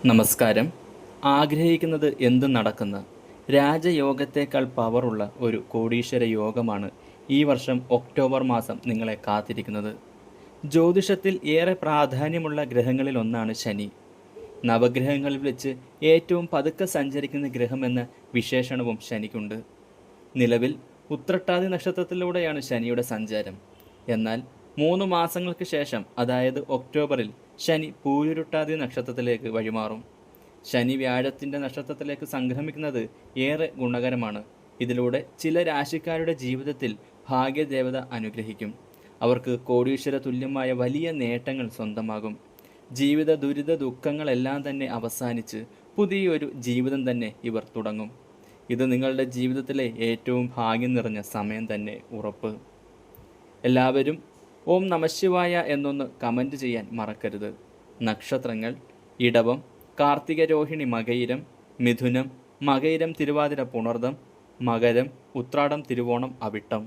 നമസ്കാരം. ആഗ്രഹിക്കുന്നത് എന്തും നടക്കുന്ന രാജയോഗത്തേക്കാൾ പവറുള്ള ഒരു കോടീശ്വര യോഗമാണ് ഈ വർഷം ഒക്ടോബർ മാസം നിങ്ങളെ കാത്തിരിക്കുന്നത്. ജ്യോതിഷത്തിൽ ഏറെ പ്രാധാന്യമുള്ള ഗ്രഹങ്ങളിൽ ഒന്നാണ് ശനി. നവഗ്രഹങ്ങളിൽ വെച്ച് ഏറ്റവും പതുക്കെ സഞ്ചരിക്കുന്ന ഗ്രഹമെന്ന വിശേഷണവും ശനിക്കുണ്ട്. നിലവിൽ ഉത്രട്ടാതി നക്ഷത്രത്തിലൂടെയാണ് ശനിയുടെ സഞ്ചാരം. എന്നാൽ 3 മാസങ്ങൾക്ക് ശേഷം, അതായത് ഒക്ടോബറിൽ, ശനി പൂരുരുട്ടാതി നക്ഷത്രത്തിലേക്ക് വഴിമാറും. ശനി വ്യാഴത്തിൻ്റെ നക്ഷത്രത്തിലേക്ക് സംക്രമിക്കുന്നത് ഏറെ ഗുണകരമാണ്. ഇതിലൂടെ ചില രാശിക്കാരുടെ ജീവിതത്തിൽ ഭാഗ്യദേവത അനുഗ്രഹിക്കും. അവർക്ക് കോടീശ്വര തുല്യമായ വലിയ നേട്ടങ്ങൾ സ്വന്തമാകും. ജീവിത ദുരിത ദുഃഖങ്ങളെല്ലാം തന്നെ അവസാനിച്ച് പുതിയൊരു ജീവിതം തന്നെ ഇവർ തുടങ്ങും. ഇത് നിങ്ങളുടെ ജീവിതത്തിലെ ഏറ്റവും ഭാഗ്യം നിറഞ്ഞ സമയം തന്നെ, ഉറപ്പ്. എല്ലാവരും ഓം നമഃശിവായ എന്നൊന്ന് കമൻറ്റ് ചെയ്യാൻ മറക്കരുത്. നക്ഷത്രങ്ങൾ: ഇടവം, കാർത്തിക രോഹിണി മകയിരം, മിഥുനം, മകയിരം തിരുവാതിര പുണർദം, മകരം, ഉത്രാടം തിരുവോണം അവിട്ടം.